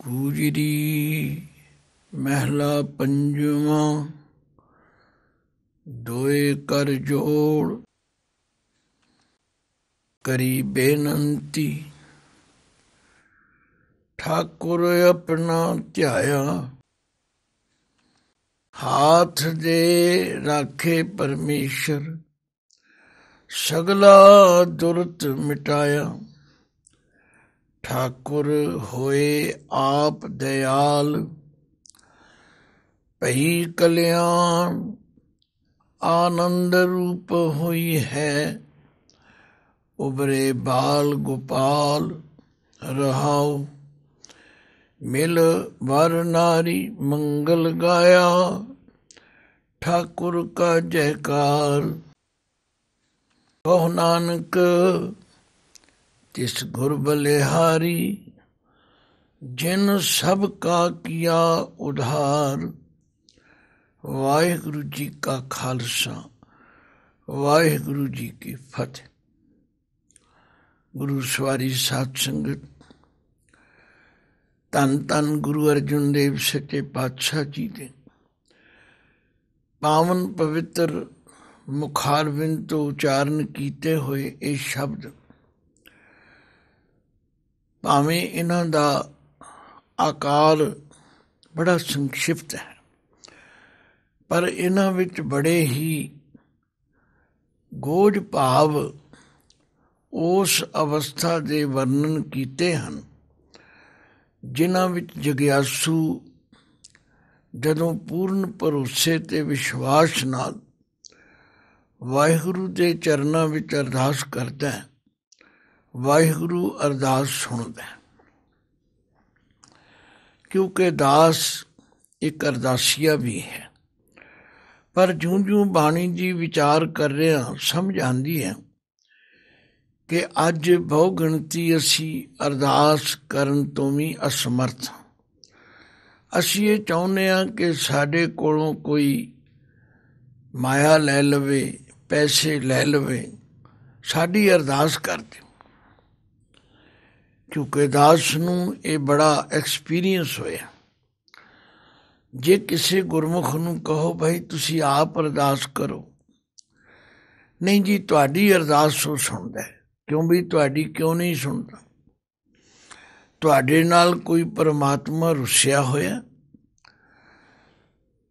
ਗੂਜਰੀ ਮਹਿਲਾ ਪੰਜਵਾਂ। ਦੋਏ ਕਰ ਜੋੜ ਕਰੀ ਬੇਨੰਤੀ, ਠਾਕੁਰ ਆਪਣਾ ਧਿਆਇਆ, ਹਾਥ ਦੇ ਰਾਖੇ ਪਰਮੇਸ਼ਰ, ਸਗਲਾ ਦੁਰਤ ਮਿਟਾਇਆ। ਠਾਕੁਰ ਹੋਏ ਆਪ ਦਇਆਲ, ਭਈ ਕਲਿਆਣ, ਆਨੰਦ ਰੂਪ ਹੋਈ ਹੈ। ਉਬਰੇ ਬਾਲ ਗੋਪਾਲ ਰਹਾਉ, ਮਿਲ ਵਰ ਨਾਰੀ ਮੰਗਲ ਗਾਇਆ। ਠਾਕੁਰ ਕਾ ਜੈਕਾਰ, ਕਹੋ ਨਾਨਕ ਤਿਸ ਗੁਰ ਬਲਿਹਾਰੀ, ਜਿਨ ਸਭ ਕਾ ਕੀਆ ਉਧਾਰ। ਵਾਹਿਗੁਰੂ ਜੀ ਕਾ ਖਾਲਸਾ, ਵਾਹਿਗੁਰੂ ਜੀ ਕੀ ਫਤਿਹ। ਗੁਰੂ ਸਵਾਰੀ ਸਾਧ ਸੰਗਤ, ਧੰਨ ਧੰਨ ਗੁਰੂ ਅਰਜਨ ਦੇਵ ਸੱਚੇ ਪਾਤਸ਼ਾਹ ਜੀ ਦੇ ਪਾਵਨ ਪਵਿੱਤਰ ਮੁਖਾਰਬਿੰਦ ਤੋਂ ਉਚਾਰਨ ਕੀਤੇ ਹੋਏ ਇਹ ਸ਼ਬਦ, ਭਾਵੇਂ ਇਹਨਾਂ ਦਾ ਆਕਾਰ ਬੜਾ ਸੰਖਿਪਤ ਹੈ, ਪਰ ਇਹਨਾਂ ਵਿੱਚ ਬੜੇ ਹੀ ਗੋਝ ਭਾਵ ਉਸ ਅਵਸਥਾ ਦੇ ਵਰਣਨ ਕੀਤੇ ਹਨ, ਜਿਨ੍ਹਾਂ ਵਿੱਚ ਜਗਿਆਸੂ ਜਦੋਂ ਪੂਰਨ ਭਰੋਸੇ ਤੇ ਵਿਸ਼ਵਾਸ ਨਾਲ ਵਾਹਿਗੁਰੂ ਦੇ ਚਰਨਾਂ ਵਿੱਚ ਅਰਦਾਸ ਕਰਦਾ ਹੈ, ਵਾਹਿਗੁਰੂ ਅਰਦਾਸ ਸੁਣਦਾ ਹੈ। ਕਿਉਂਕਿ ਦਾਸ ਇੱਕ ਅਰਦਾਸੀਆ ਵੀ ਹੈ। ਪਰ ਜਿਉਂ-ਜਿਉਂ ਬਾਣੀ ਜੀ ਵਿਚਾਰ ਕਰ ਰਿਹਾ, ਸਮਝ ਆਉਂਦੀ ਹੈ ਕਿ ਅੱਜ ਬਹੁ ਗਿਣਤੀ ਅਸੀਂ ਅਰਦਾਸ ਕਰਨ ਤੋਂ ਵੀ ਅਸਮਰਥ ਹਾਂ। ਅਸੀਂ ਇਹ ਚਾਹੁੰਦੇ ਹਾਂ ਕਿ ਸਾਡੇ ਕੋਲੋਂ ਕੋਈ ਮਾਇਆ ਲੈ ਲਵੇ, ਪੈਸੇ ਲੈ ਲਵੇ, ਸਾਡੀ ਅਰਦਾਸ ਕਰ ਦੇ। ਕਿਉਂਕਿ ਦਾਸ ਨੂੰ ਇਹ ਬੜਾ ਐਕਸਪੀਰੀਅੰਸ ਹੋਇਆ। ਜੇ ਕਿਸੇ ਗੁਰਮੁਖ ਨੂੰ ਕਹੋ ਭਾਈ ਤੁਸੀਂ ਆਪ ਅਰਦਾਸ ਕਰੋ, ਨਹੀਂ ਜੀ ਤੁਹਾਡੀ ਅਰਦਾਸ ਉਹ ਸੁਣਦਾ ਹੈ। ਕਿਉਂ ਵੀ ਤੁਹਾਡੀ ਕਿਉਂ ਨਹੀਂ ਸੁਣਦਾ? ਤੁਹਾਡੇ ਨਾਲ ਕੋਈ ਪਰਮਾਤਮਾ ਰੁੱਸਿਆ ਹੋਇਆ?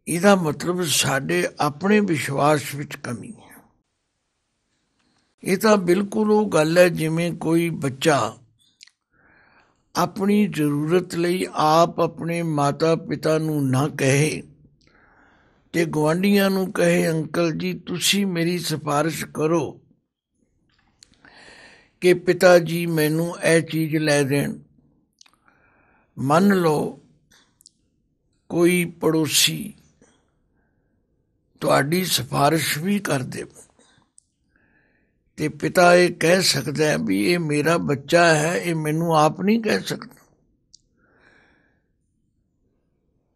ਇਹਦਾ ਮਤਲਬ ਸਾਡੇ ਆਪਣੇ ਵਿਸ਼ਵਾਸ ਵਿੱਚ ਕਮੀ ਹੈ। ਇਹ ਤਾਂ ਬਿਲਕੁਲ ਉਹ ਗੱਲ ਹੈ ਜਿਵੇਂ ਕੋਈ ਬੱਚਾ ਆਪਣੀ ਜ਼ਰੂਰਤ ਲਈ ਆਪ ਆਪਣੇ ਮਾਤਾ ਪਿਤਾ ਨੂੰ ਨਾ ਕਹੇ ਤੇ ਗੁਆਂਢੀਆਂ ਨੂੰ ਕਹੇ, ਅੰਕਲ ਜੀ ਤੁਸੀਂ ਮੇਰੀ ਸਿਫਾਰਿਸ਼ ਕਰੋ ਕਿ ਪਿਤਾ ਜੀ ਮੈਨੂੰ ਇਹ ਚੀਜ਼ ਲੈ ਦੇਣ। ਮੰਨ ਲਓ ਕੋਈ ਪੜੋਸੀ ਤੁਹਾਡੀ ਸਿਫਾਰਿਸ਼ ਵੀ ਕਰ ਦੇਵੇ ਤੇ ਪਿਤਾ ਇਹ ਕਹਿ ਸਕਦਾ ਹੈ ਵੀ ਇਹ ਮੇਰਾ ਬੱਚਾ ਹੈ, ਇਹ ਮੈਨੂੰ ਆਪ ਨਹੀਂ ਕਹਿ ਸਕਦਾ।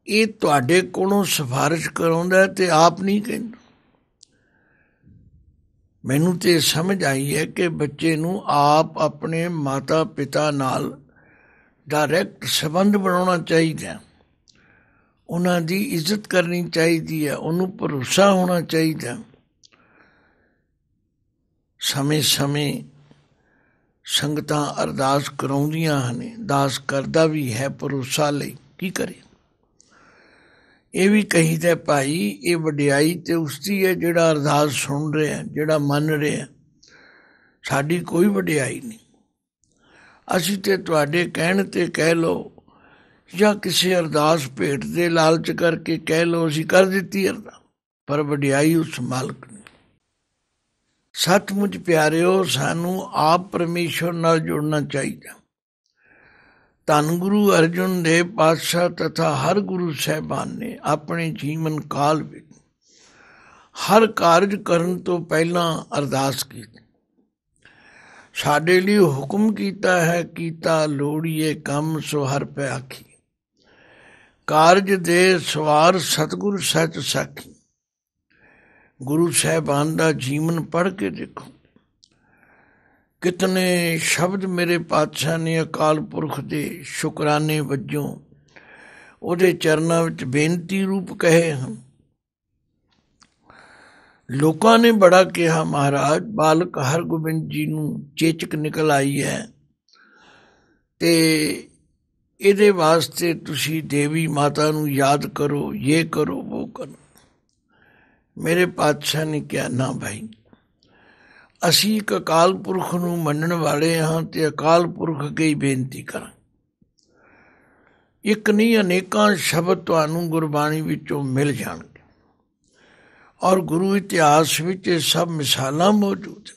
ਇਹ ਤੁਹਾਡੇ ਕੋਲੋਂ ਸਿਫਾਰਿਸ਼ ਕਰਾਉਂਦਾ ਤੇ ਆਪ ਨਹੀਂ ਕਹਿੰਦਾ। ਮੈਨੂੰ ਤੇ ਸਮਝ ਆਈ ਹੈ ਕਿ ਬੱਚੇ ਨੂੰ ਆਪ ਆਪਣੇ ਮਾਤਾ ਪਿਤਾ ਨਾਲ ਡਾਇਰੈਕਟ ਸੰਬੰਧ ਬਣਾਉਣਾ ਚਾਹੀਦਾ, ਉਹਨਾਂ ਦੀ ਇੱਜ਼ਤ ਕਰਨੀ ਚਾਹੀਦੀ ਹੈ, ਉਹਨੂੰ ਭਰੋਸਾ ਹੋਣਾ ਚਾਹੀਦਾ। ਸਮੇਂ ਸਮੇਂ ਸੰਗਤਾਂ ਅਰਦਾਸ ਕਰਾਉਂਦੀਆਂ ਹਨ, ਦਾਸ ਕਰਦਾ ਵੀ ਹੈ ਭਰੋਸਾ ਲਈ। ਕੀ ਕਰੇ? ਇਹ ਵੀ ਕਹੀਦਾ ਭਾਈ ਇਹ ਵਡਿਆਈ ਤੇ ਉਸਦੀ ਹੈ ਜਿਹੜਾ ਅਰਦਾਸ ਸੁਣ ਰਿਹਾ, ਜਿਹੜਾ ਮੰਨ ਰਿਹਾ। ਸਾਡੀ ਕੋਈ ਵਡਿਆਈ ਨਹੀਂ। ਅਸੀਂ ਤੇ ਤੁਹਾਡੇ ਕਹਿਣ ਤੇ ਕਹਿ ਲਓ ਜਾਂ ਕਿਸੇ ਅਰਦਾਸ ਭੇਟ ਦੇ ਲਾਲਚ ਕਰਕੇ ਕਹਿ ਲਓ ਅਸੀਂ ਕਰ ਦਿੱਤੀ ਅਰਦਾਸ, ਪਰ ਵਡਿਆਈ ਉਸ ਮਾਲਕ ਨੇ। ਸੱਚਮੁੱਚ ਪਿਆਰਿਓ, ਸਾਨੂੰ ਆਪ ਪਰਮੇਸ਼ਵਰ ਨਾਲ ਜੁੜਨਾ ਚਾਹੀਦਾ। ਧੰਨ ਗੁਰੂ ਅਰਜਨ ਦੇਵ ਪਾਤਸ਼ਾਹ ਤਥਾ ਹਰ ਗੁਰੂ ਸਾਹਿਬਾਨ ਨੇ ਆਪਣੇ ਜੀਵਨ ਕਾਲ ਵਿੱਚ ਹਰ ਕਾਰਜ ਕਰਨ ਤੋਂ ਪਹਿਲਾਂ ਅਰਦਾਸ ਕੀਤੀ। ਸਾਡੇ ਲਈ ਹੁਕਮ ਕੀਤਾ ਹੈ, ਕੀਤਾ ਲੋੜੀਏ ਕੰਮ ਸੋ ਹਰ ਪੈ ਆਖੀ। ਕਾਰਜ ਦੇ ਸਵਾਰ ਸਤਿਗੁਰ ਸੱਚ ਸਾਖੀ। ਗੁਰੂ ਸਾਹਿਬਾਨ ਦਾ ਜੀਵਨ ਪੜ੍ਹ ਕੇ ਦੇਖੋ, ਕਿਤਨੇ ਸ਼ਬਦ ਮੇਰੇ ਪਾਤਸ਼ਾਹ ਨੇ ਅਕਾਲ ਪੁਰਖ ਦੇ ਸ਼ੁਕਰਾਨੇ ਵਜੋਂ ਉਹਦੇ ਚਰਨਾਂ ਵਿੱਚ ਬੇਨਤੀ ਰੂਪ ਕਹੇ ਹਨ। ਲੋਕਾਂ ਨੇ ਬੜਾ ਕਿਹਾ ਮਹਾਰਾਜ ਬਾਲਕ ਹਰਗੋਬਿੰਦ ਜੀ ਨੂੰ ਚੇਚਕ ਨਿਕਲ ਆਈ ਹੈ ਤੇ ਇਹਦੇ ਵਾਸਤੇ ਤੁਸੀਂ ਦੇਵੀ ਮਾਤਾ ਨੂੰ ਯਾਦ ਕਰੋ, ਇਹ ਕਰੋ ਉਹ ਕਰੋ। ਮੇਰੇ ਪਾਤਸ਼ਾਹ ਨੇ ਕਿਹਾ ਨਾ ਭਾਈ, ਅਸੀਂ ਇੱਕ ਅਕਾਲ ਪੁਰਖ ਨੂੰ ਮੰਨਣ ਵਾਲੇ ਹਾਂ ਤੇ ਅਕਾਲ ਪੁਰਖ ਅੱਗੇ ਹੀ ਬੇਨਤੀ ਕਰਾਂ। ਇੱਕ ਨਹੀਂ ਅਨੇਕਾਂ ਸ਼ਬਦ ਤੁਹਾਨੂੰ ਗੁਰਬਾਣੀ ਵਿੱਚੋਂ ਮਿਲ ਜਾਣਗੇ ਔਰ ਗੁਰੂ ਇਤਿਹਾਸ ਵਿੱਚ ਇਹ ਸਭ ਮਿਸਾਲਾਂ ਮੌਜੂਦ ਹਨ।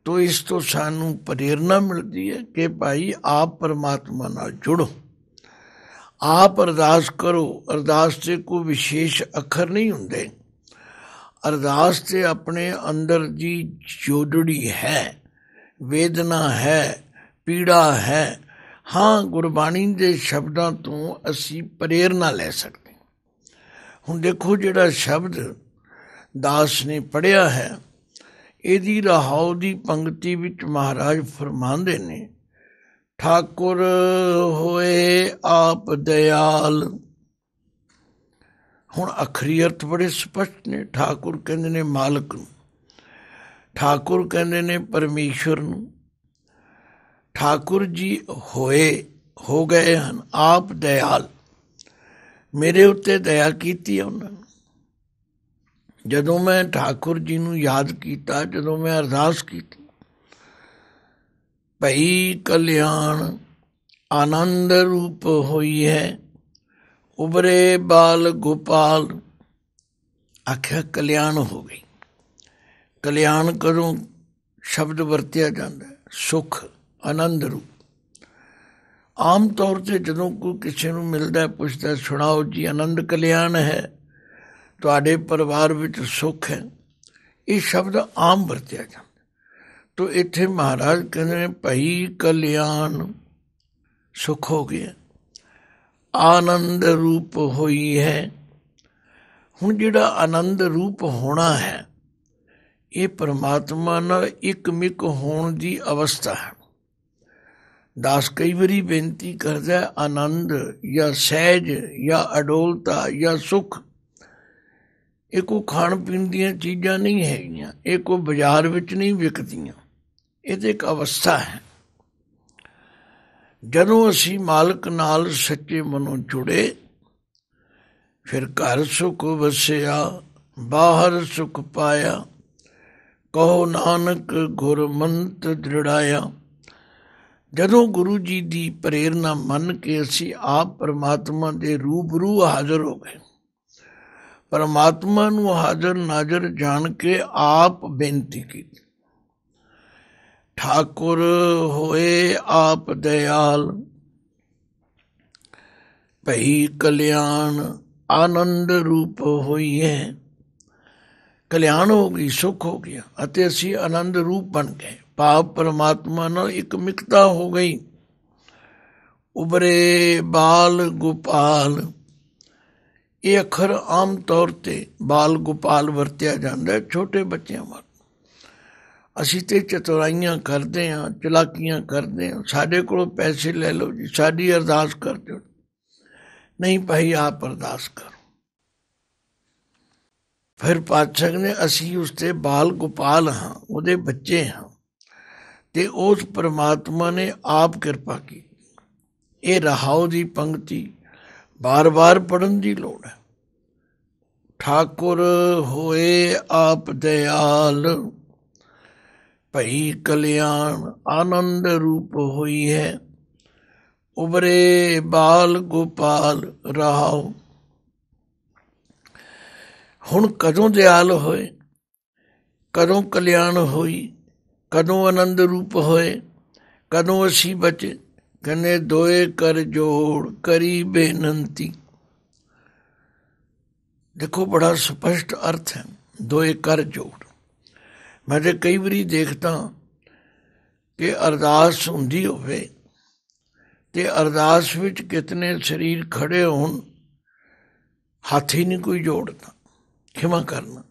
ਤੋ ਇਸ ਤੋਂ ਸਾਨੂੰ ਪ੍ਰੇਰਨਾ ਮਿਲਦੀ ਹੈ ਕਿ ਭਾਈ ਆਪ ਪਰਮਾਤਮਾ ਨਾਲ ਜੁੜੋ, ਆਪ ਅਰਦਾਸ ਕਰੋ। ਅਰਦਾਸ 'ਤੇ ਕੋਈ ਵਿਸ਼ੇਸ਼ ਅੱਖਰ ਨਹੀਂ ਹੁੰਦੇ, ਅਰਦਾਸ 'ਤੇ ਆਪਣੇ ਅੰਦਰ ਦੀ ਜੋੜੜੀ ਹੈ, ਵੇਦਨਾ ਹੈ, ਪੀੜਾ ਹੈ। ਹਾਂ, ਗੁਰਬਾਣੀ ਦੇ ਸ਼ਬਦਾਂ ਤੋਂ ਅਸੀਂ ਪ੍ਰੇਰਨਾ ਲੈ ਸਕਦੇ। ਹੁਣ ਦੇਖੋ ਜਿਹੜਾ ਸ਼ਬਦ ਦਾਸ ਨੇ ਪੜ੍ਹਿਆ ਹੈ, ਇਹਦੀ ਰਹਾਉ ਦੀ ਪੰਕਤੀ ਵਿੱਚ ਮਹਾਰਾਜ ਫਰਮਾਉਂਦੇ ਨੇ, ਠਾਕੁਰ ਹੋਏ ਆਪ ਦਇਆਲ। ਹੁਣ ਅਖਰੀ ਅਰਥ ਬੜੇ ਸਪਸ਼ਟ ਨੇ। ਠਾਕੁਰ ਕਹਿੰਦੇ ਨੇ ਮਾਲਕ ਨੂੰ, ਠਾਕੁਰ ਕਹਿੰਦੇ ਨੇ ਪਰਮੇਸ਼ਵਰ ਨੂੰ। ਠਾਕੁਰ ਜੀ ਹੋ ਗਏ ਹਨ ਆਪ ਦਇਆਲ, ਮੇਰੇ ਉੱਤੇ ਦਇਆ ਕੀਤੀ ਹੈ ਉਹਨਾਂ ਨੇ। ਜਦੋਂ ਮੈਂ ਠਾਕੁਰ ਜੀ ਨੂੰ ਯਾਦ ਕੀਤਾ, ਜਦੋਂ ਮੈਂ ਅਰਦਾਸ ਕੀਤੀ, ਭਈ ਕਲਿਆਣ ਆਨੰਦ ਰੂਪ ਹੋਈ ਹੈ, ਉਬਰੇ ਬਾਲ ਗੋਪਾਲ। ਆਖਿਆ ਕਲਿਆਣ ਹੋ ਗਈ। ਕਲਿਆਣ ਕਦੋਂ ਸ਼ਬਦ ਵਰਤਿਆ ਜਾਂਦਾ? ਸੁਖ, ਆਨੰਦ ਰੂਪ। ਆਮ ਤੌਰ 'ਤੇ ਜਦੋਂ ਕੋਈ ਕਿਸੇ ਨੂੰ ਮਿਲਦਾ, ਪੁੱਛਦਾ, ਸੁਣਾਓ ਜੀ ਆਨੰਦ ਕਲਿਆਣ ਹੈ, ਤੁਹਾਡੇ ਪਰਿਵਾਰ ਵਿੱਚ ਸੁੱਖ ਹੈ, ਇਹ ਸ਼ਬਦ ਆਮ ਵਰਤਿਆ ਜਾਂਦਾ। ਤੋ ਇੱਥੇ ਮਹਾਰਾਜ ਕਹਿੰਦੇ ਨੇ ਭਈ ਕਲਿਆਣ ਸੁੱਖ ਹੋ ਗਿਆ, ਆਨੰਦ ਰੂਪ ਹੋਈ ਹੈ। ਹੁਣ ਜਿਹੜਾ ਆਨੰਦ ਰੂਪ ਹੋਣਾ ਹੈ, ਇਹ ਪਰਮਾਤਮਾ ਨਾਲ ਇੱਕ ਮਿਕ ਹੋਣ ਦੀ ਅਵਸਥਾ ਹੈ। ਦਾਸ ਕਈ ਵਾਰੀ ਬੇਨਤੀ ਕਰਦਾ ਆਨੰਦ ਜਾਂ ਸਹਿਜ ਜਾਂ ਅਡੋਲਤਾ ਜਾਂ ਸੁੱਖ, ਇਹ ਕੋਈ ਖਾਣ ਪੀਣ ਦੀਆਂ ਚੀਜ਼ਾਂ ਨਹੀਂ ਹੈਗੀਆਂ, ਇਹ ਕੋਈ ਬਾਜ਼ਾਰ ਵਿੱਚ ਨਹੀਂ ਵਿਕਦੀਆਂ, ਇਹ ਤਾਂ ਇੱਕ ਅਵਸਥਾ ਹੈ। ਜਦੋਂ ਅਸੀਂ ਮਾਲਕ ਨਾਲ ਸੱਚੇ ਮਨੋਂ ਜੁੜੇ, ਫਿਰ ਘਰ ਸੁਖ ਵਸਿਆ ਬਾਹਰ ਸੁਖ ਪਾਇਆ, ਕਹੋ ਨਾਨਕ ਗੁਰਮੰਤ ਦ੍ਰਿੜਾਇਆ। ਜਦੋਂ ਗੁਰੂ ਜੀ ਦੀ ਪ੍ਰੇਰਨਾ ਮੰਨ ਕੇ ਅਸੀਂ ਆਪ ਪਰਮਾਤਮਾ ਦੇ ਰੂਬਰੂ ਹਾਜ਼ਰ ਹੋ ਗਏ, ਪਰਮਾਤਮਾ ਨੂੰ ਹਾਜ਼ਰ ਨਾਜ਼ਰ ਜਾਣ ਕੇ ਆਪ ਬੇਨਤੀ ਕੀਤੀ, ਠਾਕੁਰ ਹੋਏ ਆਪ ਦਇਆਲ, ਭਈ ਕਲਿਆਣ ਆਨੰਦ ਰੂਪ ਹੋਈ ਹੈ। ਕਲਿਆਣ ਹੋ ਗਈ, ਸੁੱਖ ਹੋ ਗਿਆ ਅਤੇ ਅਸੀਂ ਆਨੰਦ ਰੂਪ ਬਣ ਗਏ। ਭਾਵ ਪਰਮਾਤਮਾ ਨਾਲ ਇੱਕ ਮਿਕਤਾ ਹੋ ਗਈ। ਉਬਰੇ ਬਾਲ ਗੋਪਾਲ, ਇਹ ਅੱਖਰ ਆਮ ਤੌਰ 'ਤੇ ਬਾਲ ਗੋਪਾਲ ਵਰਤਿਆ ਜਾਂਦਾ ਛੋਟੇ ਬੱਚਿਆਂ ਵੱਲ। ਅਸੀਂ ਤੇ ਚਤੁਰਾਈਆਂ ਕਰਦੇ ਹਾਂ, ਚਲਾਕੀਆਂ ਕਰਦੇ ਹਾਂ, ਸਾਡੇ ਕੋਲੋਂ ਪੈਸੇ ਲੈ ਲਓ ਜੀ, ਸਾਡੀ ਅਰਦਾਸ ਕਰ ਦਿਓ। ਨਹੀਂ ਭਾਈ, ਆਪ ਅਰਦਾਸ ਕਰੋ। ਫਿਰ ਪਾਤਸ਼ਾਹ ਨੇ ਅਸੀਂ ਉਸ 'ਤੇ ਬਾਲ ਗੋਪਾਲ ਹਾਂ, ਉਹਦੇ ਬੱਚੇ ਹਾਂ, ਤੇ ਉਸ ਪਰਮਾਤਮਾ ਨੇ ਆਪ ਕਿਰਪਾ ਕੀਤੀ। ਇਹ ਰਹਾਉ ਦੀ ਪੰਕਤੀ ਬਾਰ-ਬਾਰ ਪੜ੍ਹਨ ਦੀ ਲੋੜ ਹੈ। ਠਾਕੁਰ ਹੋਏ ਆਪ ਦਇਆਲ, ਭਈ ਕਲਿਆਣ ਆਨੰਦ ਰੂਪ ਹੋਈ ਹੈ, ਉਬਰੇ ਬਾਲ ਗੋਪਾਲ ਰਹਾਉ। ਹੁਣ ਕਦੋਂ ਦਿਆਲ ਹੋਏ, ਕਦੋਂ ਕਲਿਆਣ ਹੋਈ, ਕਦੋਂ ਆਨੰਦ ਰੂਪ ਹੋਏ, ਕਦੋਂ ਅਸੀਂ ਬਚੇ? ਕਹਿੰਦੇ ਦੋਏ ਕਰ ਜੋੜ ਕਰੀ ਬੇਨੰਤੀ। ਦੇਖੋ ਬੜਾ ਸਪਸ਼ਟ ਅਰਥ ਹੈ, ਦੋਏ ਕਰ ਜੋੜ। ਮੈਂ ਤਾਂ ਕਈ ਵਾਰੀ ਦੇਖਦਾ ਕਿ ਅਰਦਾਸ ਹੁੰਦੀ ਹੋਵੇ ਤੇ ਅਰਦਾਸ ਵਿੱਚ ਕਿਤਨੇ ਸਰੀਰ ਖੜੇ ਹੋਣ, ਹੱਥ ਹੀ ਨਹੀਂ ਕੋਈ ਜੋੜਦਾ। ਖਿਮਾ ਕਰਨਾ,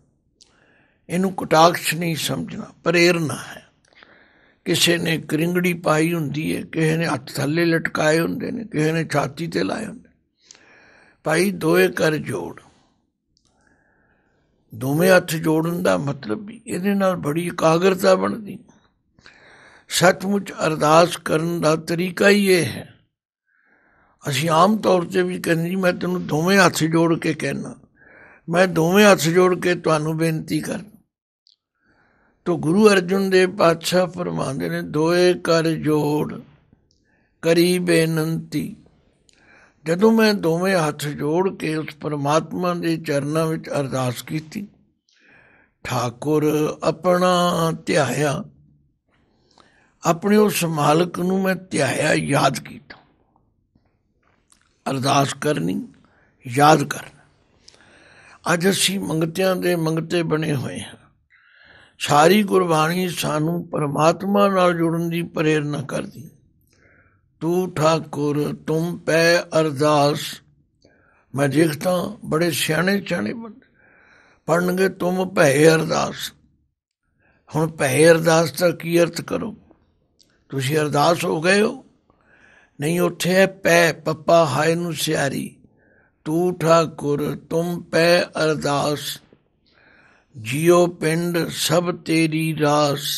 ਇਹਨੂੰ ਕਟਾਕਸ਼ ਨਹੀਂ ਸਮਝਣਾ, ਪ੍ਰੇਰਨਾ ਹੈ। ਕਿਸੇ ਨੇ ਕਰਿੰਗੜੀ ਪਾਈ ਹੁੰਦੀ ਹੈ, ਕਿਸੇ ਨੇ ਹੱਥ ਥੱਲੇ ਲਟਕਾਏ ਹੁੰਦੇ ਨੇ, ਕਿਸੇ ਨੇ ਛਾਤੀ ਤੇ ਲਾਏ ਹੁੰਦੇ। ਭਾਈ ਦੋਏ ਕਰ ਜੋੜ, ਦੋਵੇਂ ਹੱਥ ਜੋੜਨ ਦਾ ਮਤਲਬ ਵੀ ਇਹਦੇ ਨਾਲ ਬੜੀ ਇਕਾਗਰਤਾ ਬਣਦੀ। ਸੱਚਮੁੱਚ ਅਰਦਾਸ ਕਰਨ ਦਾ ਤਰੀਕਾ ਹੀ ਇਹ ਹੈ। ਅਸੀਂ ਆਮ ਤੌਰ 'ਤੇ ਵੀ ਕਹਿੰਦੇ ਜੀ ਮੈਂ ਤੈਨੂੰ ਦੋਵੇਂ ਹੱਥ ਜੋੜ ਕੇ ਕਹਿਣਾ, ਮੈਂ ਦੋਵੇਂ ਹੱਥ ਜੋੜ ਕੇ ਤੁਹਾਨੂੰ ਬੇਨਤੀ ਕਰਨਾ। ਤੋ ਗੁਰੂ ਅਰਜਨ ਦੇਵ ਪਾਤਸ਼ਾਹ ਫਰਮਾਉਂਦੇ ਨੇ ਦੋਏ ਕਰ ਜੋੜ ਕਰੀ ਬੇਨੰਤੀ। ਜਦੋਂ ਮੈਂ ਦੋਵੇਂ ਹੱਥ ਜੋੜ ਕੇ ਉਸ ਪਰਮਾਤਮਾ ਦੇ ਚਰਨਾਂ ਵਿੱਚ ਅਰਦਾਸ ਕੀਤੀ, ਠਾਕੁਰ ਆਪਣਾ ਧਿਆਇਆ, ਆਪਣੇ ਉਸ ਮਾਲਕ ਨੂੰ ਮੈਂ ਧਿਆਇਆ, ਯਾਦ ਕੀਤਾ। ਅਰਦਾਸ ਕਰਨੀ, ਯਾਦ ਕਰਨਾ। ਅੱਜ ਅਸੀਂ ਮੰਗਤਿਆਂ ਦੇ ਮੰਗਤੇ ਬਣੇ ਹੋਏ ਹਾਂ। ਸਾਰੀ ਗੁਰਬਾਣੀ ਸਾਨੂੰ ਪਰਮਾਤਮਾ ਨਾਲ ਜੁੜਨ ਦੀ ਪ੍ਰੇਰਨਾ ਕਰਦੀ। ਤੂੰ ਠਾਕੁਰ ਤੁਮ ਪੈ ਅਰਦਾਸ। ਮੈਂ ਦੇਖਦਾ ਬੜੇ ਸਿਆਣੇ ਸਿਆਣੇ ਬੰਦੇ ਪੜ੍ਹਨਗੇ ਤੁਮ ਭੈ ਅਰਦਾਸ। ਹੁਣ ਭੈ ਅਰਦਾਸ ਦਾ ਕੀ ਅਰਥ ਕਰੋ? ਤੁਸੀਂ ਅਰਦਾਸ ਹੋ ਗਏ ਹੋ? ਨਹੀਂ, ਉੱਥੇ ਹੈ ਪੈ, ਪੱਪਾ ਹਾਏ ਨੂੰ ਸਿਆਰੀ। ਤੂੰ ਠਾਕੁਰ ਤੁਮ ਪੈ ਅਰਦਾਸ। ਜਿਉ ਪਿੰਡ ਸਭ ਤੇਰੀ ਰਾਸ।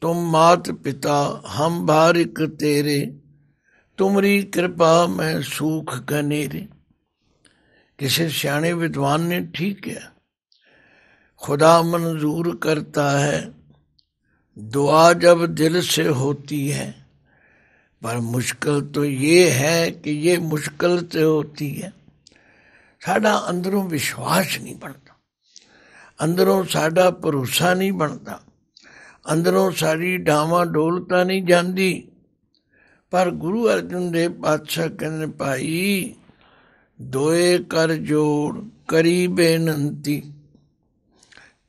ਤੁਮ ਮਾਤ ਪਿਤਾ ਹਮ ਬਾਰਿਕ ਤੇਰੇ। ਤੁਮਰੀ ਕਿਰਪਾ ਮੈਂ ਸੂਖ ਘਨੇਰੇ। ਕਿਸੇ ਸਿਆਣੇ ਵਿਦਵਾਨ ਨੇ ਠੀਕ ਕਿਹਾ, खुदा मंजूर करता है दुआ जब दिल से होती है, पर मुश्किल तो ये है कि ये मुश्किल से होती है। साडा अंदरों विश्वास नहीं बनता, अंदरों साडा भरोसा नहीं बनता, अंदरों साड़ी डावां डोलता नहीं जाती। पर गुरु अर्जन देव पातशाह कहने भाई दोए कर जोड़ करी बेनंती।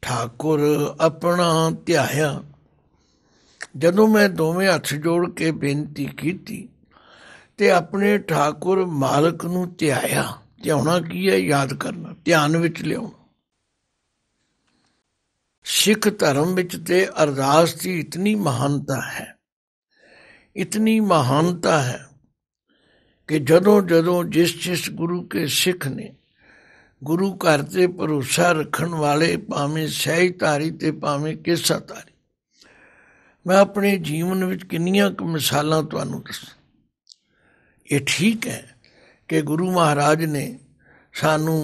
ਠਾਕੁਰ ਆਪਣਾ ਧਿਆਇਆ। ਜਦੋਂ ਮੈਂ ਦੋਵੇਂ ਹੱਥ ਜੋੜ ਕੇ ਬੇਨਤੀ ਕੀਤੀ ਤੇ ਆਪਣੇ ਠਾਕੁਰ ਮਾਲਕ ਨੂੰ ਧਿਆਇਆ। ਧਿਆਉਣਾ ਕੀ ਹੈ? ਯਾਦ ਕਰਨਾ, ਧਿਆਨ ਵਿੱਚ ਲਿਆਉਣਾ। ਸਿੱਖ ਧਰਮ ਵਿੱਚ ਤੇ ਅਰਦਾਸ ਦੀ ਇਤਨੀ ਮਹਾਨਤਾ ਹੈ, ਇਤਨੀ ਮਹਾਨਤਾ ਹੈ ਕਿ ਜਦੋਂ ਜਦੋਂ ਜਿਸ ਗੁਰੂ ਕੇ ਸਿੱਖ ਨੇ ਗੁਰੂ ਘਰ ਤੇ ਭਰੋਸਾ ਰੱਖਣ ਵਾਲੇ, ਭਾਵੇਂ ਸਹਿਜਧਾਰੀ ਤੇ ਭਾਵੇਂ ਕੇਸਾਧਾਰੀ, ਮੈਂ ਆਪਣੇ ਜੀਵਨ ਵਿੱਚ ਕਿੰਨੀਆਂ ਕੁ ਮਿਸਾਲਾਂ ਤੁਹਾਨੂੰ ਦੱਸਾਂ। ਇਹ ਠੀਕ ਹੈ ਕਿ ਗੁਰੂ ਮਹਾਰਾਜ ਨੇ ਸਾਨੂੰ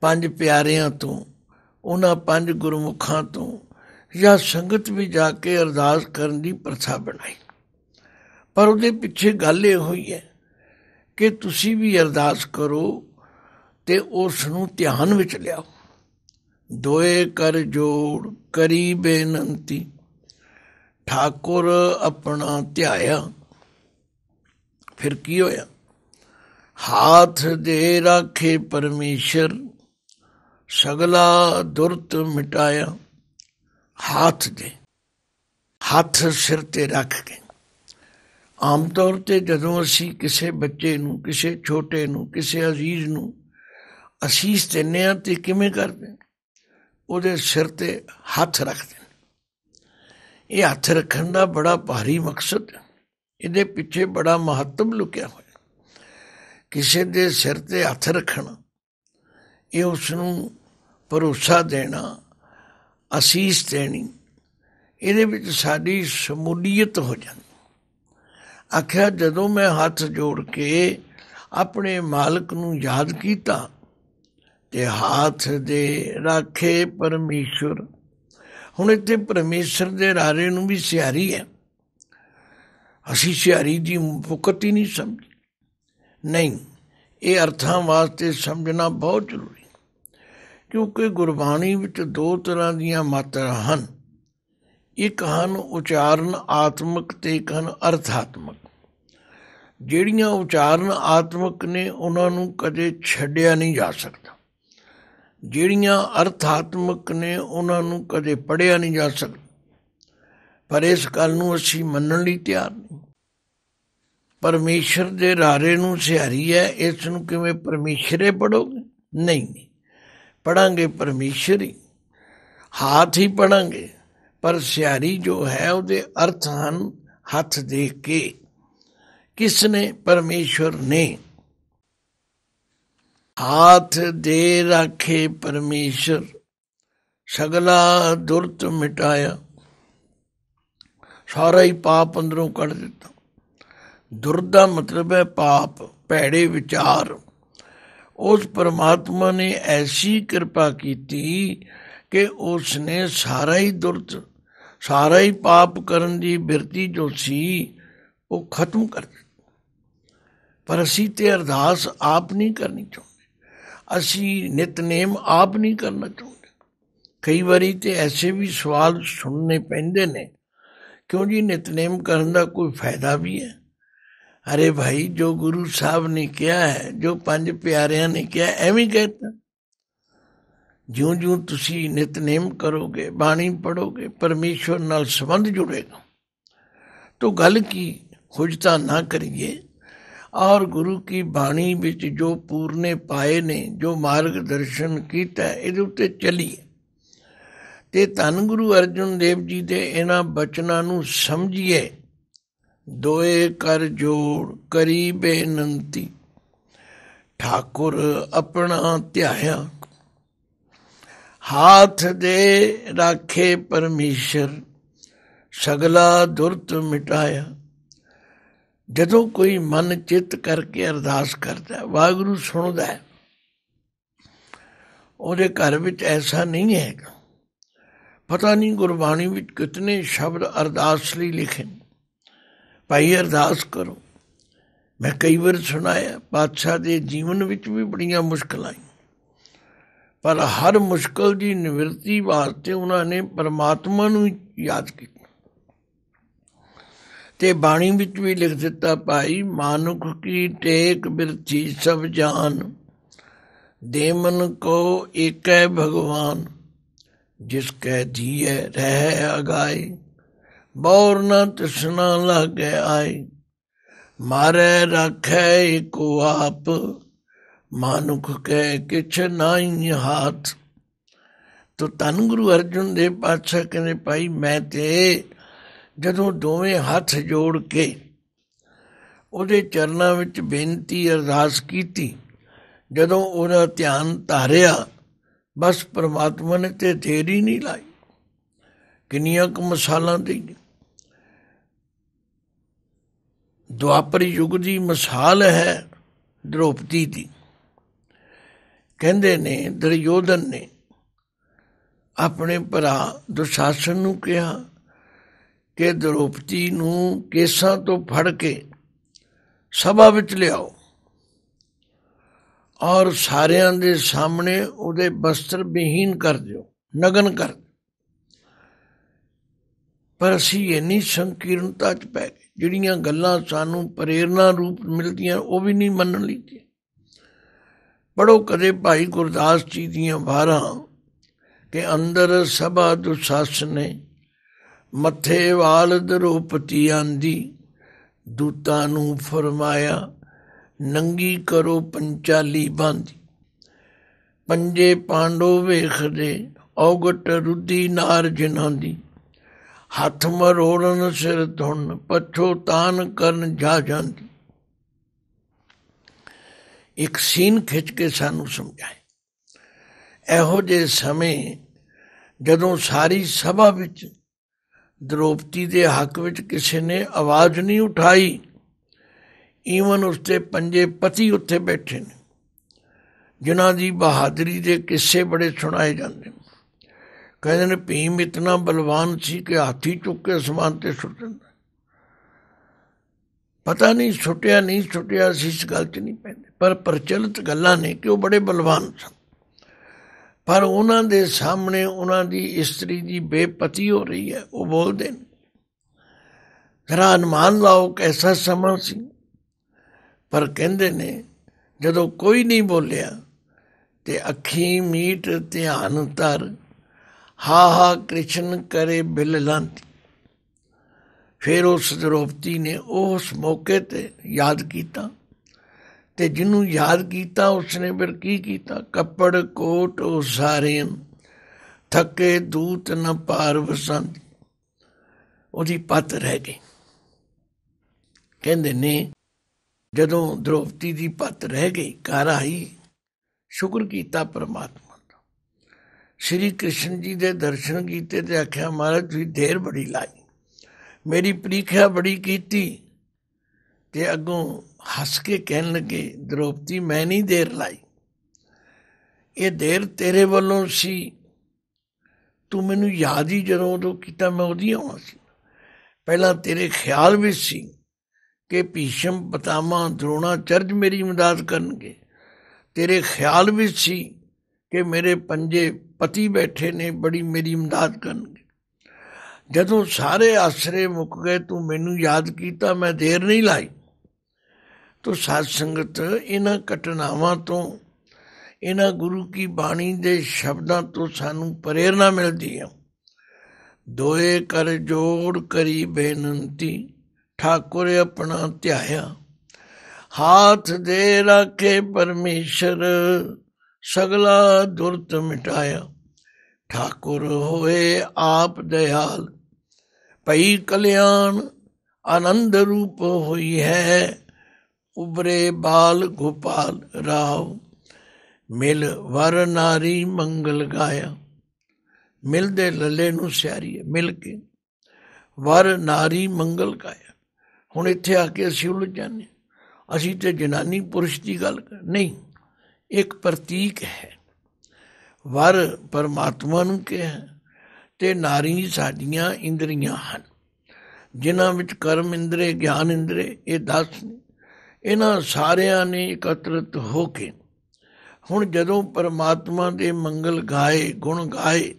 5 ਪਿਆਰਿਆਂ ਤੋਂ, ਉਹਨਾਂ 5 ਗੁਰਮੁਖਾਂ ਤੋਂ ਜਾਂ ਸੰਗਤ ਵੀ ਜਾ ਕੇ ਅਰਦਾਸ ਕਰਨ ਦੀ ਪ੍ਰਥਾ ਬਣਾਈ। ਪਰ ਉਹਦੇ ਪਿੱਛੇ ਗੱਲ ਇਹ ਹੋਈ ਹੈ ਕਿ ਤੁਸੀਂ ਵੀ ਅਰਦਾਸ ਕਰੋ ਤੇ ਉਸ ਨੂੰ ਧਿਆਨ ਵਿੱਚ ਲਿਆਓ। ਦੋਏ ਕਰ ਜੋੜ ਕਰੀ ਬੇਨੰਤੀ। ਠਾਕੁਰ ਆਪਣਾ ਧਿਆਇਆ। ਫਿਰ ਕੀ ਹੋਇਆ? ਹਾਥ ਦੇ ਰਾਖੇ ਪਰਮੇਸ਼ਰ ਸਗਲਾ ਦੁਰਤ ਮਿਟਾਇਆ। ਹੱਥ ਦੇ, ਹੱਥ ਸਿਰ ਤੇ ਰੱਖ ਕੇ। ਆਮ ਤੌਰ ਤੇ ਜਦੋਂ ਅਸੀਂ ਕਿਸੇ ਬੱਚੇ ਨੂੰ, ਕਿਸੇ ਛੋਟੇ ਨੂੰ, ਕਿਸੇ ਅਜ਼ੀਜ਼ ਨੂੰ ਅਸੀਸ ਦਿੰਦੇ ਹਾਂ ਤੇ ਕਿਵੇਂ ਕਰਦੇ? ਉਹਦੇ ਸਿਰ ਤੇ ਹੱਥ ਰੱਖਦੇ ਨੇ। ਇਹ ਹੱਥ ਰੱਖਣ ਦਾ ਬੜਾ ਭਾਰੀ ਮਕਸਦ ਹੈ, ਇਹਦੇ ਪਿੱਛੇ ਬੜਾ ਮਹੱਤਵ ਲੁਕਿਆ ਹੋਇਆ। ਕਿਸੇ ਦੇ ਸਿਰ ਤੇ ਹੱਥ ਰੱਖਣਾ, ਇਹ ਉਸ ਨੂੰ ਭਰੋਸਾ ਦੇਣਾ, ਅਸੀਸ ਦੇਣੀ, ਇਹਦੇ ਵਿੱਚ ਸਾਡੀ ਸ਼ਮੂਲੀਅਤ ਹੋ ਜਾਂਦੀ। ਆਖਿਆ ਜਦੋਂ ਮੈਂ ਹੱਥ ਜੋੜ ਕੇ ਆਪਣੇ ਮਾਲਕ ਨੂੰ ਯਾਦ ਕੀਤਾ ਤੇ ਹੱਥ ਦੇ ਰਾਖੇ ਪਰਮੇਸ਼ਰ। ਹੁਣ ਇੱਥੇ ਪਰਮੇਸ਼ਰ ਦੇ ਰਾਰੇ ਨੂੰ ਵੀ ਸਿਹਾਰੀ ਹੈ। ਅਸੀਂ ਸਿਹਾਰੀ ਦੀ ਫੁਕਤ ਹੀ ਨਹੀਂ ਸਮਝੀ। ਨਹੀਂ, ਇਹ ਅਰਥਾਂ ਵਾਸਤੇ ਸਮਝਣਾ ਬਹੁਤ ਜ਼ਰੂਰੀ, ਕਿਉਂਕਿ ਗੁਰਬਾਣੀ ਵਿੱਚ 2 ਤਰ੍ਹਾਂ ਦੀਆਂ ਮਾਤਰਾ ਹਨ। ਇੱਕ ਹਨ ਉਚਾਰਨ ਆਤਮਕ ਤੇ ਇੱਕ ਹਨ ਅਰਥਾਤਮਕ। ਜਿਹੜੀਆਂ ਉਚਾਰਨ ਆਤਮਕ ਨੇ ਉਹਨਾਂ ਨੂੰ ਕਦੇ ਛੱਡਿਆ ਨਹੀਂ ਜਾ ਸਕਦਾ, ਜਿਹੜੀਆਂ ਅਰਥਾਤਮਕ ਨੇ ਉਹਨਾਂ ਨੂੰ ਕਦੇ ਪੜ੍ਹਿਆ ਨਹੀਂ ਜਾ ਸਕਦਾ। ਪਰ ਇਸ ਗੱਲ ਨੂੰ ਅਸੀਂ ਮੰਨਣ ਲਈ ਤਿਆਰ ਨਹੀਂ। ਪਰਮੇਸ਼ਰ ਦੇ ਰਾਰੇ ਨੂੰ ਸਿਹਾਰੀ ਹੈ, ਇਸ ਨੂੰ ਕਿਵੇਂ ਪਰਮੇਸ਼ਰੇ ਪੜ੍ਹੋਗੇ? ਨਹੀਂ, ਪੜ੍ਹਾਂਗੇ ਪਰਮੇਸ਼ਰ ਹੀ। हाथ ही पढ़ांगे, पर सियारी जो है ਉਹਦੇ अर्थ ਹਨ हथ देख के। किसने? परमेश्वर ने। हाथ दे राखे परमेश्वर, सगला दुर्त मिटाया। सारा ही पाप अंदरों कढ़ दिता। दुर दा मतलब है पाप, भैड़े विचार। उस परमात्मा ने ऐसी कृपा की कि उसने सारा ही दुर्त, सारा ही पाप करन दी बिरती जो सी वो खत्म कर दी। पर असी ते अरदास आप नहीं करनी चाहते, असी नितनेम आप नहीं करना चाहते। कई बारी ते ऐसे भी सवाल सुनने पैंदे ने, क्यों जी नितनेम करन दा कोई फायदा भी है? अरे भाई, जो गुरु साहब ने किया है, जो पंज प्यारियां ने किया, एवं कहता। ਜਿਉਂ ਜਿਉਂ ਤੁਸੀਂ ਨਿਤਨੇਮ ਕਰੋਗੇ, ਬਾਣੀ ਪੜੋਗੇ, ਪਰਮੇਸ਼ਵਰ ਨਾਲ ਸੰਬੰਧ ਜੁੜੇਗਾ। तो गल की खुजता ना करिए। और गुरु की बाणी विच जो पूरने पाए ने, जो मार्गदर्शन किया, ਇਹਦੇ ਉੱਤੇ ਚੱਲੀਏ। ਤੇ ਧੰਨ ਗੁਰੂ ਅਰਜਨ ਦੇਵ ਜੀ ਦੇ ਇਹਨਾਂ ਬਚਨਾਂ ਨੂੰ ਸਮਝੀਏ। ਦੋਏ ਕਰ ਜੋੜ ਕਰੀ ਬੇਨੰਤੀ, ठाकुर अपना ਧਿਆਇਆ। हाथ दे राखे परमेश्वर, सगला दुर्त मिटाया। जदों कोई मन चित करके अरदास करता, वाहगुरु सुनदा है। ਉਹਦੇ घर विच ऐसा नहीं है। पता नहीं गुरबाणी विच कितने शब्द अरदास लई लिखे। भाई अरदास करो। मैं कई बार सुनाया, पातशाह दे जीवन विच भी बड़ियां मुश्किलां आई, पर हर मुश्किल की निवृत्ति वास्ते उन्होंने परमात्मा नूं याद किया। ते बाणी विच भी लिख दिता, भाई मानुख की टेक बिरथी सब जान, देमन को एक भगवान, जिसकै जिय रह अगाए, बौर न तृष्णा लागे आए, मारे राखै एको आप, मानुख कै किछ नाई हाथ। तो धन गुरु अर्जन देव पातशाह कहते, भाई मैं ते जदों दोवें हथ जोड़ के ਉਹਦੇ ਚਰਨਾਂ ਵਿੱਚ ਬੇਨਤੀ ਅਰਦਾਸ ਕੀਤੀ, ਜਦੋਂ ਉਹਦਾ ਧਿਆਨ ਧਾਰਿਆ, ਬਸ ਪਰਮਾਤਮਾ ਨੇ ਤੇ ਦੇਰ ਹੀ ਨਹੀਂ ਲਾਈ। ਕਿੰਨੀਆਂ ਕੁ ਮਿਸਾਲਾਂ ਦੇਈਆਂ। ਦੁਆਪਰ ਯੁੱਗ ਦੀ ਮਿਸਾਲ ਹੈ ਦ੍ਰੋਪਦੀ ਦੀ। ਕਹਿੰਦੇ ਨੇ ਦੁਰਯੋਧਨ ਨੇ ਆਪਣੇ ਭਰਾ ਦੁਸ਼ਾਸਨ ਨੂੰ ਕਿਹਾ ਕਿ ਦ੍ਰੋਪਦੀ ਨੂੰ ਕੇਸਾਂ ਤੋਂ ਫੜ ਕੇ ਸਭਾ ਵਿੱਚ ਲਿਆਓ ਔਰ ਸਾਰਿਆਂ ਦੇ ਸਾਹਮਣੇ ਉਹਦੇ ਬਸਤਰ ਵਿਹੀਨ ਕਰ ਦਿਓ, ਨਗਨ ਕਰ ਦਿਓ। ਪਰ ਅਸੀਂ ਇੰਨੀ ਸੰਕੀਰਣਤਾ 'ਚ ਪੈ ਗਏ, ਜਿਹੜੀਆਂ ਗੱਲਾਂ ਸਾਨੂੰ ਪ੍ਰੇਰਨਾ ਰੂਪ ਮਿਲਦੀਆਂ ਉਹ ਵੀ ਨਹੀਂ ਮੰਨਣ ਲਈ। ਪੜ੍ਹੋ ਕਦੇ ਭਾਈ ਗੁਰਦਾਸ ਜੀ ਦੀਆਂ ਵਾਰਾਂ ਕਿ ਅੰਦਰ ਸਭਾ ਦੁਸ਼ਾਸਨੇ, ਮੱਥੇ ਵਾਲ ਦ੍ਰੋਪਦੀ ਆਂਦੀ, ਦੂਤਾਂ ਨੂੰ ਫਰਮਾਇਆ ਨੰਗੀ ਕਰੋ ਪੰਚਾਲੀ ਬਾਂਦੀ। ਪੰਜੇ ਪਾਂਡੋ ਵੇਖਦੇ, ਔਗਟ ਰੁੱਦੀ ਨਾਰ ਜਿਨ੍ਹਾਂ ਦੀ, ਹੱਥ ਮਰੋੜਨ ਸਿਰ ਧੁੰਨ, ਪੱਛੋ ਤਾਨ ਕਰਨ ਜਾ ਜਾਂਦੀ। ਇੱਕ ਸੀਨ ਖਿੱਚ ਕੇ ਸਾਨੂੰ ਸਮਝਾਏ। ਇਹੋ ਜਿਹੇ ਸਮੇਂ ਜਦੋਂ ਸਾਰੀ ਸਭਾ ਵਿੱਚ ਦ੍ਰੋਪਦੀ ਦੇ ਹੱਕ ਵਿੱਚ ਕਿਸੇ ਨੇ ਆਵਾਜ਼ ਨਹੀਂ ਉਠਾਈ, ਈਵਨ ਉਸਦੇ ਪੰਜੇ ਪਤੀ ਉੱਥੇ ਬੈਠੇ ਨੇ, ਜਿਨ੍ਹਾਂ ਦੀ ਬਹਾਦਰੀ ਦੇ ਕਿੱਸੇ ਬੜੇ ਸੁਣਾਏ ਜਾਂਦੇ ਨੇ। ਕਹਿੰਦੇ ਨੇ ਭੀਮ ਇਤਨਾ ਬਲਵਾਨ ਸੀ ਕਿ ਹਾਥੀ ਚੁੱਕ ਕੇ ਅਸਮਾਨ ਤੇ ਸੁੱਟ ਦਿੰਦਾ। ਪਤਾ ਨਹੀਂ ਸੁੱਟਿਆ ਨਹੀਂ ਸੁੱਟਿਆ, ਅਸੀਂ ਇਸ ਗੱਲ 'ਚ ਨਹੀਂ ਪੈਂਦੇ, ਪਰ ਪ੍ਰਚਲਿਤ ਗੱਲਾਂ ਨੇ ਕਿ ਉਹ ਬੜੇ ਬਲਵਾਨ ਸਨ। ਪਰ ਉਹਨਾਂ ਦੇ ਸਾਹਮਣੇ ਉਹਨਾਂ ਦੀ ਇਸਤਰੀ ਦੀ ਬੇਪਤੀ ਹੋ ਰਹੀ ਹੈ, ਉਹ ਬੋਲਦੇ ਨੇ। ਜ਼ਰਾ ਅਨੁਮਾਨ ਲਾਓ ਕੈਸਾ ਸਮਾਂ ਸੀ। ਪਰ ਕਹਿੰਦੇ ਨੇ ਜਦੋਂ ਕੋਈ ਨਹੀਂ ਬੋਲਿਆ ਤੇ ਅੱਖੀਂ ਮੀਟ ਧਿਆਨ ਧਰ, ਹਾ ਹਾ ਕ੍ਰਿਸ਼ਨ ਕਰੇ ਬਿਲ ਲਾਂਦੀ। ਫਿਰ ਉਸ ਦ੍ਰੋਪਦੀ ਨੇ ਉਸ ਮੌਕੇ 'ਤੇ ਯਾਦ ਕੀਤਾ, ਤੇ ਜਿਹਨੂੰ ਯਾਦ ਕੀਤਾ ਉਸਨੇ ਫਿਰ ਕੀ ਕੀਤਾ? ਕੱਪੜ ਕੋਟ ਉਸਾਰਿਆਂ, ਥੱਕੇ ਦੂਤ ਨ ਪਾਰ ਵਸਾਂਦੀ। ਉਹਦੀ ਪੱਤ ਰਹਿ ਗਈ। ਕਹਿੰਦੇ ਨੇ ਜਦੋਂ ਦ੍ਰੋਪਦੀ ਦੀ ਪੱਤ ਰਹਿ ਗਈ, ਘਰ ਆਈ, ਸ਼ੁਕਰ ਕੀਤਾ ਪਰਮਾਤਮਾ ਦਾ। ਸ਼੍ਰੀ ਕ੍ਰਿਸ਼ਨ ਜੀ ਦੇ ਦਰਸ਼ਨ ਕੀਤੇ ਤੇ ਆਖਿਆ, ਮਹਾਰਾਜ ਤੁਸੀਂ ਦੇਰ ਬੜੀ ਲਾਈ, ਮੇਰੀ ਪ੍ਰੀਖਿਆ ਬੜੀ ਕੀਤੀ। ਤੇ ਅੱਗੋਂ ਹੱਸ ਕੇ ਕਹਿਣ ਲੱਗੇ, ਦ੍ਰੋਪਦੀ ਮੈਂ ਨਹੀਂ ਦੇਰ ਲਾਈ, ਇਹ ਦੇਰ ਤੇਰੇ ਵੱਲੋਂ ਸੀ। ਤੂੰ ਮੈਨੂੰ ਯਾਦ ਹੀ ਜਦੋਂ ਉਦੋਂ ਕੀਤਾ ਮੈਂ ਉਹਦੀ ਆਉਣਾ ਸੀ। ਪਹਿਲਾਂ ਤੇਰੇ ਖਿਆਲ ਵਿੱਚ ਸੀ ਕਿ ਭੀਸ਼ਮ, ਪਿਤਾਮਾ, ਦਰੋਣਾਚਰਜ ਮੇਰੀ ਇਮਦਾਦ ਕਰਨਗੇ। ਤੇਰੇ ਖਿਆਲ ਵਿੱਚ ਸੀ ਕਿ ਮੇਰੇ ਪੰਜੇ ਪਤੀ ਬੈਠੇ ਨੇ, ਬੜੀ ਮੇਰੀ ਇਮਦਾਦ ਕਰਨਗੇ। ਜਦੋਂ ਸਾਰੇ ਆਸਰੇ ਮੁੱਕ ਗਏ, ਤੂੰ ਮੈਨੂੰ ਯਾਦ ਕੀਤਾ, ਮੈਂ ਦੇਰ ਨਹੀਂ ਲਾਈ। ਤੋ ਸਾਧ ਸੰਗਤ, ਇਹਨਾਂ ਘਟਨਾਵਾਂ ਤੋਂ, ਇਹਨਾਂ ਗੁਰੂ ਕੀ ਬਾਣੀ ਦੇ ਸ਼ਬਦਾਂ ਤੋਂ ਸਾਨੂੰ ਪ੍ਰੇਰਨਾ ਮਿਲਦੀ ਹੈ। ਦੋਏ ਕਰ ਜੋੜ ਕਰੀ ਬੇਨੰਤੀ, ਠਾਕੁਰ ਆਪਣਾ ਧਿਆਇਆ। ਹਾਥ ਦੇ ਰਾਖੇ ਪਰਮੇਸ਼ਰ, ਸਗਲਾ ਦੁਰਤ ਮਿਟਾਇਆ। ਠਾਕੁਰ ਹੋਏ ਆਪ ਦਇਆਲ, ਭਈ ਕਲਿਆਣ ਆਨੰਦ ਰੂਪ ਹੋਈ ਹੈ। ਉਬਰੇ ਬਾਲ ਗੋਪਾਲ ਰਾਵ, ਮਿਲ ਵਰ ਨਾਰੀ ਮੰਗਲ ਗਾਇਆ। ਮਿਲ ਦੇ ਲੱਲੇ ਨੂੰ ਸਿਆਰੀ ਹੈ, ਮਿਲ ਕੇ ਵਰ ਨਾਰੀ ਮੰਗਲ ਗਾਇਆ। ਹੁਣ ਇੱਥੇ ਆ ਕੇ ਅਸੀਂ ਉਲਝ ਜਾਂਦੇ, ਅਸੀਂ ਤੇ ਜਨਾਨੀ ਪੁਰਸ਼ ਦੀ ਗੱਲ ਕਰ, ਨਹੀਂ, ਇੱਕ ਪ੍ਰਤੀਕ ਹੈ। ਵਰ ਪਰਮਾਤਮਾ ਨੂੰ ਕਿਹਾ ਤੇ ਨਾਰੀ ਸਾਡੀਆਂ ਇੰਦਰੀਆਂ ਹਨ, ਜਿਨ੍ਹਾਂ ਵਿੱਚ ਕਰਮ ਇੰਦਰੇ, ਗਿਆਨ ਇੰਦਰੇ, ਇਹ 10 ਨੇ। ਇਹਨਾਂ ਸਾਰਿਆਂ ਨੇ ਇਕੱਤਰਿਤ ਹੋ ਕੇ ਹੁਣ ਜਦੋਂ ਪਰਮਾਤਮਾ ਦੇ ਮੰਗਲ ਗਾਏ, ਗੁਣ ਗਾਏ,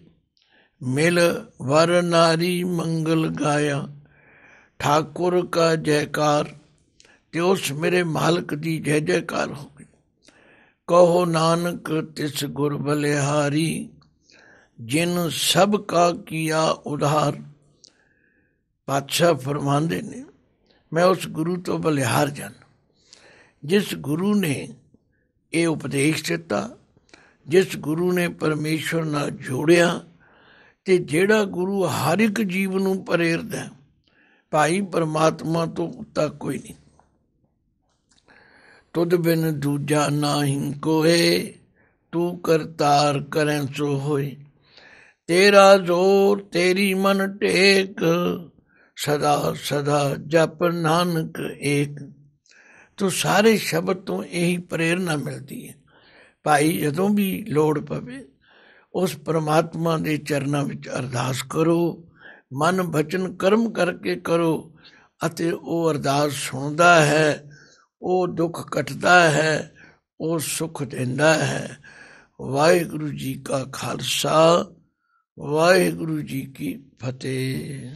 ਮਿਲ ਵਰ ਨਾਰੀ ਮੰਗਲ ਗਾਇਆ। ਠਾਕੁਰ ਕਾ ਜੈਕਾਰ, ਤੇ ਉਸ ਮੇਰੇ ਮਾਲਕ ਦੀ ਜੈ ਜੈਕਾਰ ਹੋ ਗਈ। ਕਹੋ ਨਾਨਕ ਤਿਸ ਗੁਰ ਬਲਿਹਾਰੀ, ਜਿਨ ਸਭ ਕਾ ਕੀਆ ਉਧਾਰ। ਪਾਤਸ਼ਾਹ ਫਰਮਾਉਂਦੇ ਨੇ, ਮੈਂ ਉਸ ਗੁਰੂ ਤੋਂ ਬਲਿਹਾਰ ਜਾਣਾ, ਜਿਸ ਗੁਰੂ ਨੇ ਇਹ ਉਪਦੇਸ਼ ਦਿੱਤਾ, ਜਿਸ ਗੁਰੂ ਨੇ ਪਰਮੇਸ਼ਵਰ ਨਾਲ ਜੋੜਿਆ, ਤੇ ਜਿਹੜਾ ਗੁਰੂ ਹਰ ਇੱਕ ਜੀਵ ਨੂੰ ਪ੍ਰੇਰਦਾ। ਭਾਈ ਪਰਮਾਤਮਾ ਤੋਂ ਉੱਤਾ ਕੋਈ ਨਹੀਂ। ਤੁਧ ਬਿਨ ਦੂਜਾ ਨਾਹੀਂ ਕੋਏ, ਤੂੰ ਕਰਤਾਰ ਕਰੈ ਸੋ ਹੋਏ। ਤੇਰਾ ਜ਼ੋਰ ਤੇਰੀ ਮਨ ਟੇਕ, ਸਦਾ ਸਦਾ ਜਪ ਨਾਨਕ ਏਕ। ਤੋ ਸਾਰੇ ਸ਼ਬਦ ਤੋਂ ਇਹੀ ਪ੍ਰੇਰਨਾ ਮਿਲਦੀ ਹੈ। ਭਾਈ ਜਦੋਂ ਵੀ ਲੋੜ ਪਵੇ ਉਸ ਪਰਮਾਤਮਾ ਦੇ ਚਰਨਾਂ ਵਿੱਚ ਅਰਦਾਸ ਕਰੋ, ਮਨ ਬਚਨ ਕਰਮ ਕਰਕੇ ਕਰੋ, ਅਤੇ ਉਹ ਅਰਦਾਸ ਸੁਣਦਾ ਹੈ, ਉਹ ਦੁੱਖ ਕੱਟਦਾ ਹੈ, ਉਹ ਸੁੱਖ ਦਿੰਦਾ ਹੈ। ਵਾਹਿਗੁਰੂ ਜੀ ਕਾ ਖਾਲਸਾ, ਵਾਹਿਗੁਰੂ ਜੀ ਕੀ ਫਤਿਹ।